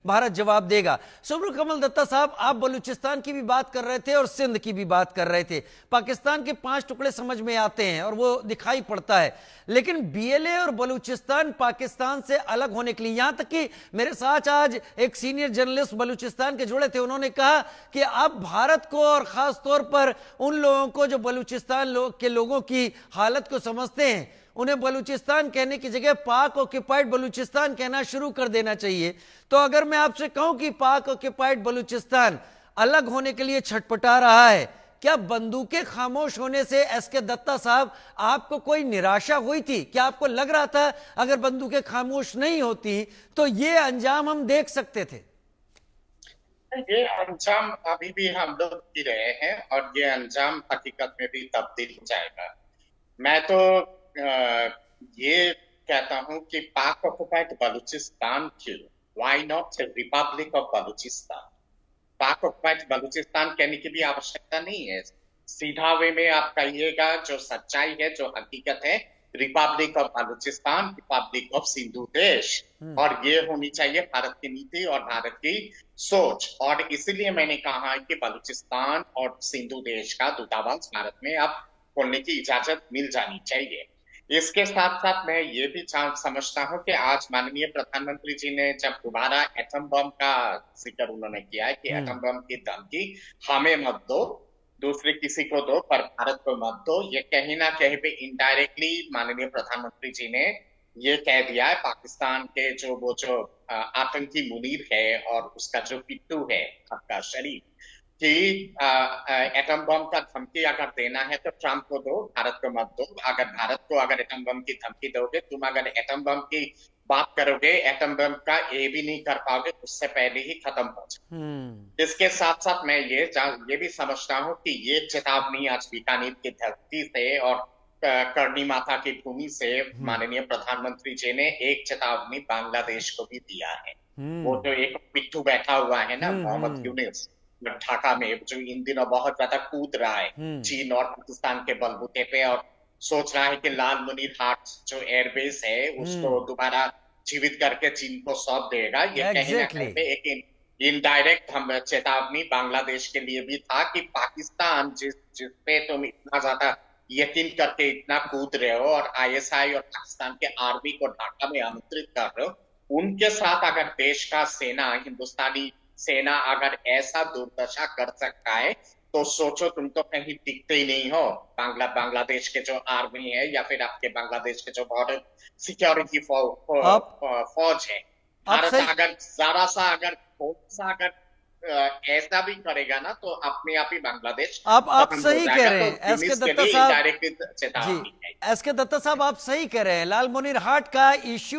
भारत जवाब देगा। सुब्र कमल दत्ता साहब, आप बलूचिस्तान की भी बात कर रहे थे और सिंध की भी बात कर रहे थे। पाकिस्तान के 5 टुकड़े समझ में आते हैं और वो दिखाई पड़ता है, लेकिन बीएलए और बलूचिस्तान पाकिस्तान से अलग होने के लिए, यहां तक कि मेरे साथ आज एक सीनियर जर्नलिस्ट बलूचिस्तान के जुड़े थे, उन्होंने कहा कि अब भारत को और खास तौर पर उन लोगों को जो बलूचिस्तान के लोगों की हालत को समझते हैं, उन्हें बलूचिस्तान कहने की जगह पाक ऑक्युपाइड बलूचिस्तान कहना शुरू कर देना चाहिए। तो अगर मैं आपसे कहूं कि पाक ऑक्युपाइड बलूचिस्तान अलग होने के लिए छटपटा रहा है, क्या बंदूकें खामोश होने से एसके दत्ता साहब आपको कोई निराशा हुई थी? क्या आपको लग रहा था अगर बंदूकें खामोश नहीं होती तो ये अंजाम हम देख सकते थे? ये अंजाम अभी भी हम लोग जी रहे हैं और ये अंजाम हकीकत में भी तब्दील हो जाएगा। मैं तो ये कहता हूं कि पाक ऑक्युपाइड बलूचिस्तान क्यों, why not Republic of Balochistan. पाक ऑक्युपाइड बलूचिस्तान कहने की भी आवश्यकता नहीं है। सीधा वे में आप कहिएगा जो सच्चाई है, जो हकीकत है, Republic of Balochistan, Republic of Sindhu देश। और ये होनी चाहिए भारत की नीति और भारत की सोच। और इसीलिए मैंने कहा कि बलूचिस्तान और सिंधु देश का दूतावास भारत में अब खोलने की इजाजत मिल जानी चाहिए। इसके साथ साथ मैं ये भी समझता हूं कि आज माननीय प्रधानमंत्री जी ने जब दोबारा एटम बम का जिक्र उन्होंने किया है कि एटम बम की धमकी हमें मत दो, दूसरे किसी को दो, पर भारत को मत दो, ये कहीं ना कहीं पे इनडायरेक्टली माननीय प्रधानमंत्री जी ने ये कह दिया है पाकिस्तान के जो आतंकी मुनीर है और उसका जो पिट्टू है आपका शरीफ, कि एटम बम का धमकी अगर देना है तो ट्रंप को दो, भारत को मत दो। अगर भारत को अगर एटम बम की धमकी दोगे, तुम अगर एटम बम की बात करोगे, एटम बम का ए भी नहीं कर पाओगे, उससे पहले ही खत्म हो जाए। इसके साथ साथ मैं ये भी समझता हूं कि ये चेतावनी आज बीकानेर की धरती से और करनी माता की भूमि से माननीय प्रधानमंत्री जी ने एक चेतावनी बांग्लादेश को भी दिया है। वो जो एक पिट्ठू बैठा हुआ है ना, मोहम्मद यूनिस, ढाका में, जो इन दिनों बहुत ज्यादा कूद रहा है चीन और पाकिस्तान के बलबूते पे, और सोच रहा है कि लाल मुनीर हाट जो एयरबेस है उसको दोबारा जीवित करके चीन को सौंप देगा। ये कहीं ना कहीं पे एक इनडायरेक्ट हम चेतावनी बांग्लादेश के लिए भी था कि पाकिस्तान जिसपे तुम इतना ज्यादा यकीन करके इतना कूद रहे हो और आईएसआई और पाकिस्तान के आर्मी को ढाका में आमंत्रित कर रहे हो, उनके साथ अगर देश का सेना, हिंदुस्तानी सेना अगर ऐसा दुर्दशा कर सकता है तो सोचो तुम तो कहीं टिकते ही नहीं हो। बांग्लादेश के जो आर्मी है या फिर आपके बांग्लादेश के जो बॉर्डर सिक्योरिटी फौज है, भारत अगर जरा सा अगर ऐसा भी करेगा ना तो अपने आप ही बांग्लादेश आप सही कह रहे हैं एसके दत्ता साहब। एसके दत्ता साहब, आप सही कह रहे हैं। लाल मुनीर हाट का इश्यू